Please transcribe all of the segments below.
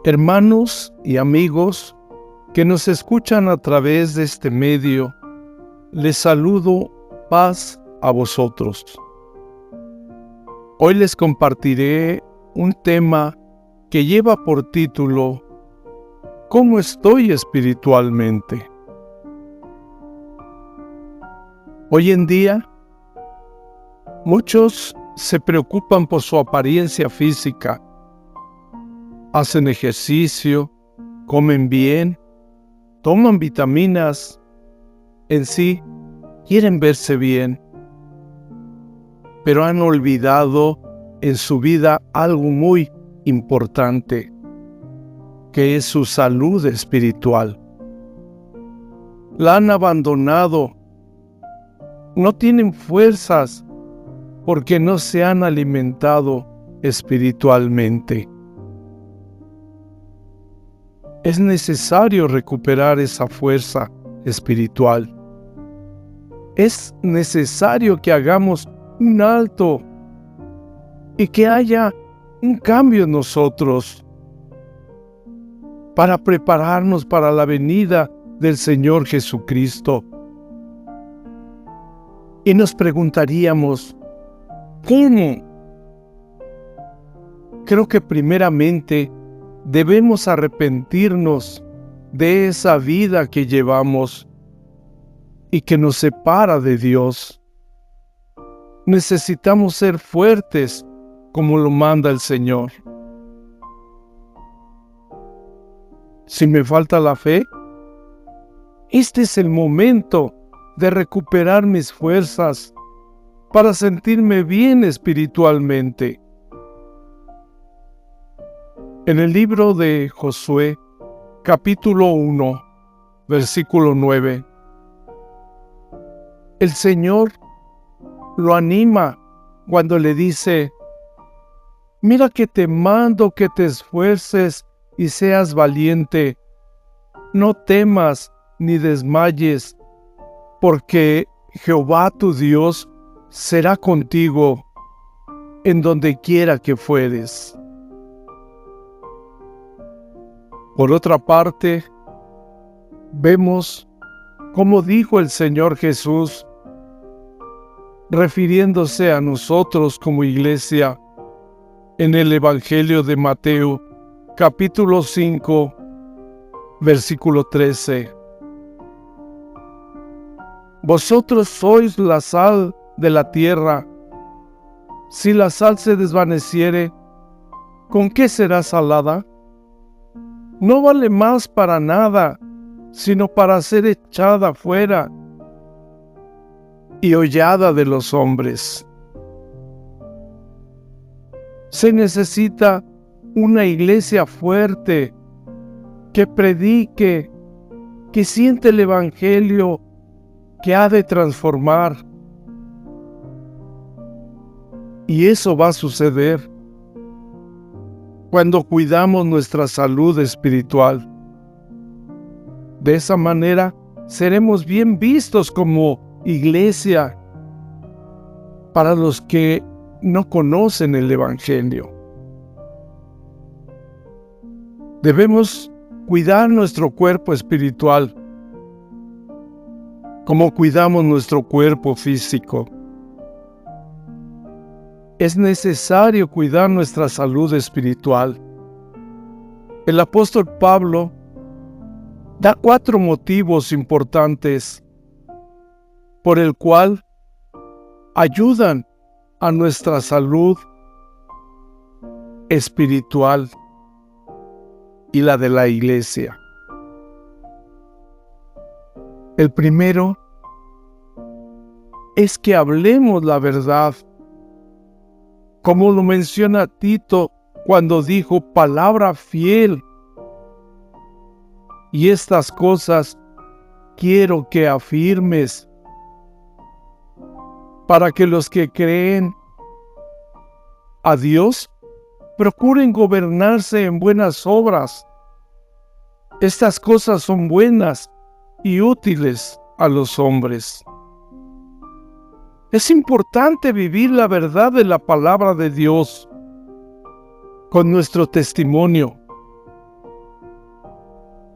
Hermanos y amigos que nos escuchan a través de este medio, les saludo paz a vosotros. Hoy les compartiré un tema que lleva por título ¿Cómo estoy espiritualmente? Hoy en día, muchos se preocupan por su apariencia física. Hacen ejercicio, comen bien, toman vitaminas, en sí, quieren verse bien, pero han olvidado en su vida algo muy importante, que es su salud espiritual. La han abandonado, no tienen fuerzas porque no se han alimentado espiritualmente. Es necesario recuperar esa fuerza espiritual. Es necesario que hagamos un alto y que haya un cambio en nosotros para prepararnos para la venida del Señor Jesucristo. Y nos preguntaríamos, ¿cómo? Creo que primeramente debemos arrepentirnos de esa vida que llevamos y que nos separa de Dios. Necesitamos ser fuertes como lo manda el Señor. Si me falta la fe, este es el momento de recuperar mis fuerzas para sentirme bien espiritualmente. En el libro de Josué, capítulo 1, versículo 9, el Señor lo anima cuando le dice: mira que te mando que te esfuerces y seas valiente. No temas ni desmayes, porque Jehová tu Dios será contigo en donde quiera que fueres. Por otra parte, vemos cómo dijo el Señor Jesús, refiriéndose a nosotros como iglesia, en el Evangelio de Mateo, capítulo 5, versículo 13. Vosotros sois la sal de la tierra. Si la sal se desvaneciere, ¿con qué será salada? No vale más para nada, sino para ser echada fuera y hollada de los hombres. Se necesita una iglesia fuerte que predique, que siente el Evangelio, que ha de transformar. Y eso va a suceder cuando cuidamos nuestra salud espiritual. De esa manera seremos bien vistos como iglesia para los que no conocen el Evangelio. Debemos cuidar nuestro cuerpo espiritual como cuidamos nuestro cuerpo físico. Es necesario cuidar nuestra salud espiritual. El apóstol Pablo da 4 motivos importantes por el cual ayudan a nuestra salud espiritual y la de la iglesia. El primero es que hablemos la verdad, como lo menciona Tito cuando dijo palabra fiel. Y estas cosas quiero que afirmes, para que los que creen a Dios procuren gobernarse en buenas obras. Estas cosas son buenas y útiles a los hombres. Es importante vivir la verdad de la palabra de Dios con nuestro testimonio,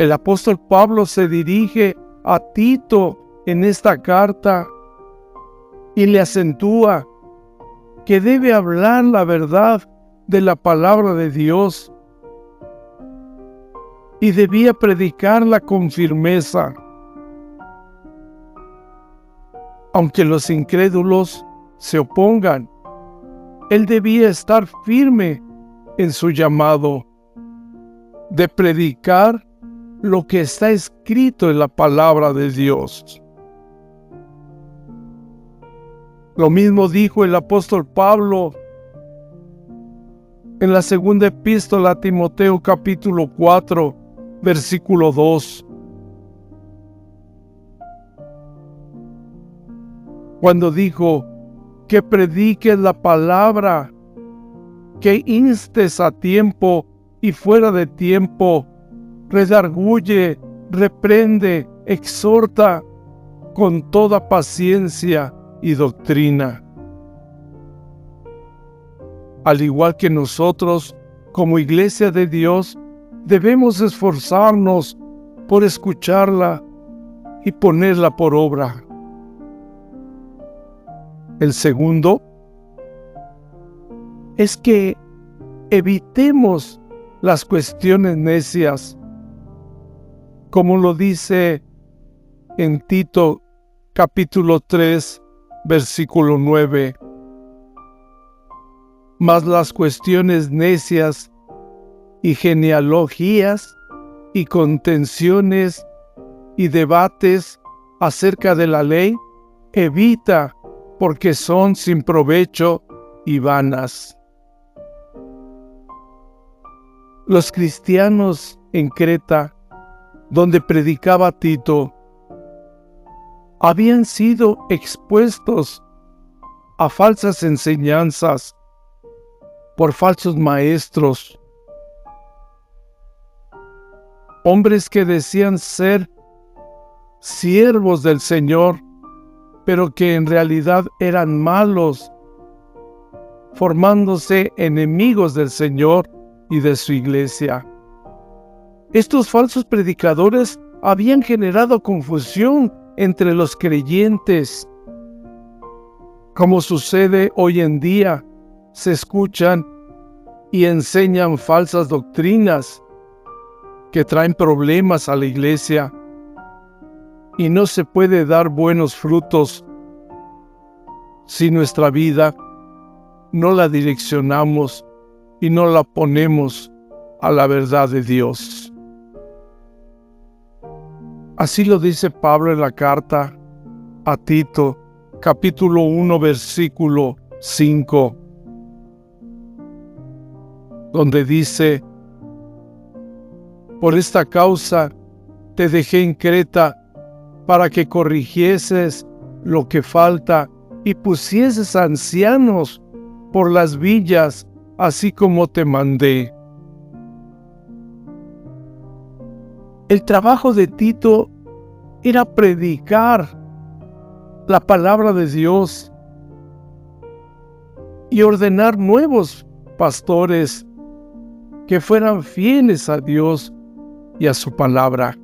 El apóstol Pablo se dirige a Tito en esta carta y le acentúa que debe hablar la verdad de la palabra de Dios y debía predicarla con firmeza. Aunque los incrédulos se opongan, él debía estar firme en su llamado de predicar lo que está escrito en la palabra de Dios. Lo mismo dijo el apóstol Pablo en la segunda epístola a Timoteo capítulo 4, versículo 2. Cuando dijo que prediques la palabra, que instes a tiempo y fuera de tiempo, redarguye, reprende, exhorta con toda paciencia y doctrina. Al igual que nosotros, como Iglesia de Dios, debemos esforzarnos por escucharla y ponerla por obra. El segundo es que evitemos las cuestiones necias, como lo dice en Tito capítulo 3, versículo 9. Mas las cuestiones necias y genealogías y contenciones y debates acerca de la ley, evita, porque son sin provecho y vanas. Los cristianos en Creta, donde predicaba Tito, habían sido expuestos a falsas enseñanzas por falsos maestros, hombres que decían ser siervos del Señor, pero que en realidad eran malos, formándose enemigos del Señor y de su iglesia. Estos falsos predicadores habían generado confusión entre los creyentes. Como sucede hoy en día, se escuchan y enseñan falsas doctrinas que traen problemas a la iglesia, y no se puede dar buenos frutos si nuestra vida no la direccionamos y no la ponemos a la verdad de Dios. Así lo dice Pablo en la carta a Tito, capítulo 1, versículo 5, donde dice: por esta causa te dejé en Creta, para que corrigieses lo que falta y pusieses ancianos por las villas, así como te mandé. El trabajo de Tito era predicar la palabra de Dios y ordenar nuevos pastores que fueran fieles a Dios y a su palabra.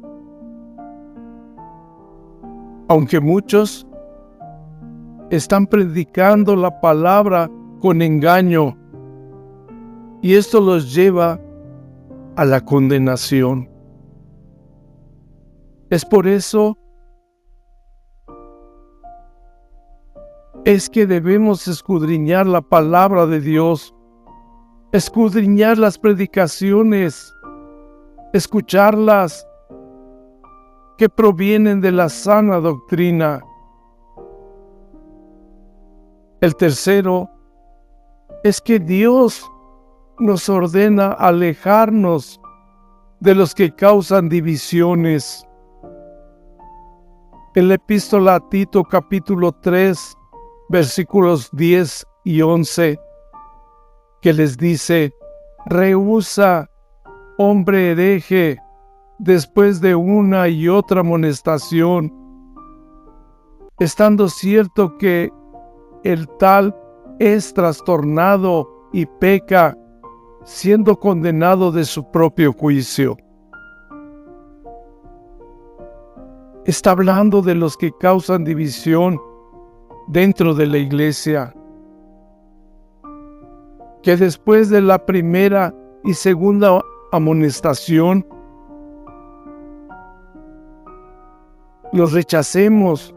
Aunque muchos están predicando la palabra con engaño, y esto los lleva a la condenación. Es por eso es que debemos escudriñar la palabra de Dios, escudriñar las predicaciones, escucharlas, que provienen de la sana doctrina. El tercero es que Dios nos ordena alejarnos de los que causan divisiones. En la epístola a Tito capítulo 3, versículos 10 y 11, que les dice: rehúsa, hombre hereje, después de una y otra amonestación, estando cierto que el tal es trastornado y peca, siendo condenado de su propio juicio. Está hablando de los que causan división dentro de la iglesia, que después de la primera y segunda amonestación los rechacemos,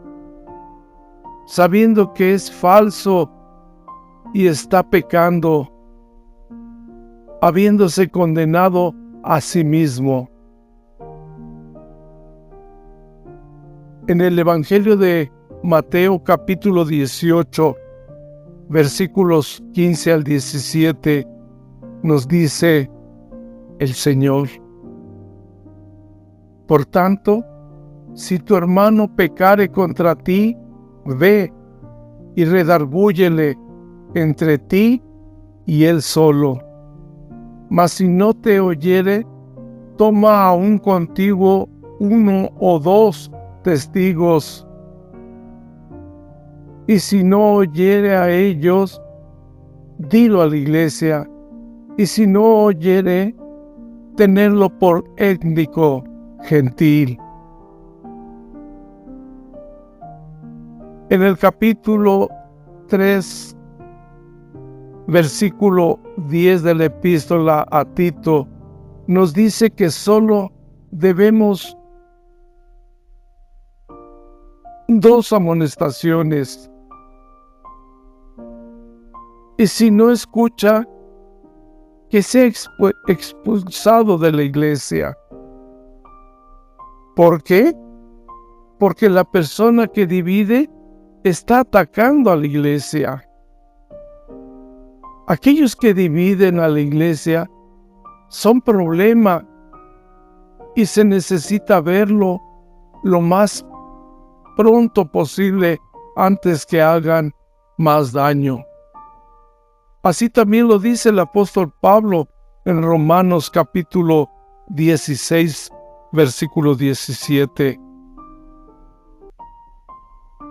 sabiendo que es falso y está pecando, habiéndose condenado a sí mismo. En el Evangelio de Mateo capítulo 18, versículos 15 al 17, nos dice el Señor: por tanto, si tu hermano pecare contra ti, ve y redarbúyele entre ti y él solo. Mas si no te oyere, toma aún contigo 1 o 2 testigos. Y si no oyere a ellos, dilo a la iglesia. Y si no oyere, tenerlo por étnico gentil. En el capítulo 3, versículo 10 de la epístola a Tito, nos dice que solo debemos 2 amonestaciones. Y si no escucha, que sea expulsado de la iglesia. ¿Por qué? Porque la persona que divide está atacando a la iglesia. Aquellos que dividen a la iglesia son problema y se necesita verlo lo más pronto posible antes que hagan más daño. Así también lo dice el apóstol Pablo en Romanos capítulo 16, versículo 17,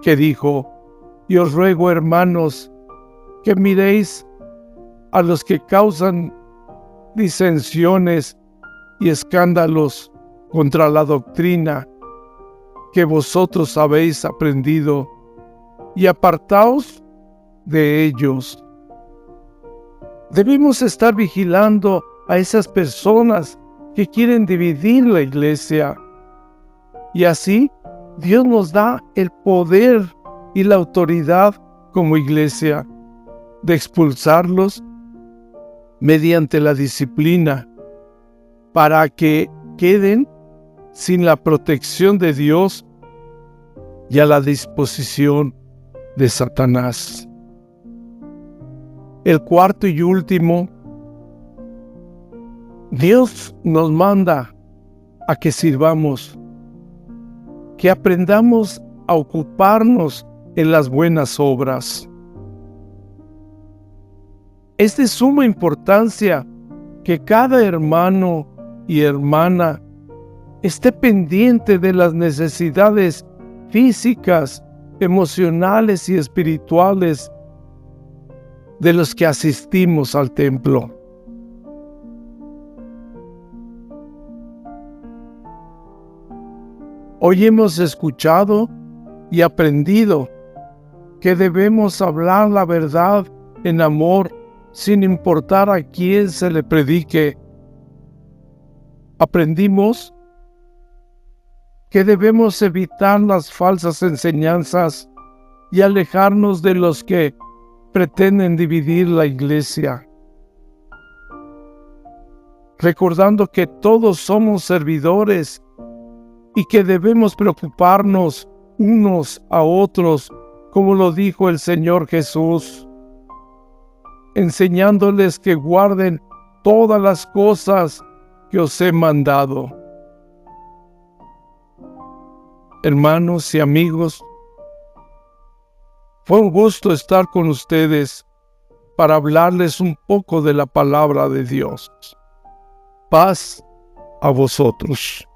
que dijo: y os ruego, hermanos, que miréis a los que causan disensiones y escándalos contra la doctrina que vosotros habéis aprendido, y apartaos de ellos. Debemos estar vigilando a esas personas que quieren dividir la iglesia. Y así Dios nos da el poder y la autoridad como iglesia de expulsarlos mediante la disciplina, para que queden sin la protección de Dios y a la disposición de Satanás. El cuarto y último, Dios nos manda a que sirvamos, que aprendamos a ocuparnos en las buenas obras. Es de suma importancia que cada hermano y hermana esté pendiente de las necesidades físicas, emocionales y espirituales de los que asistimos al templo. Hoy hemos escuchado y aprendido que debemos hablar la verdad en amor, sin importar a quién se le predique. Aprendimos que debemos evitar las falsas enseñanzas y alejarnos de los que pretenden dividir la iglesia, recordando que todos somos servidores y que debemos preocuparnos unos a otros, como lo dijo el Señor Jesús, enseñándoles que guarden todas las cosas que os he mandado. Hermanos y amigos, fue un gusto estar con ustedes para hablarles un poco de la palabra de Dios. Paz a vosotros.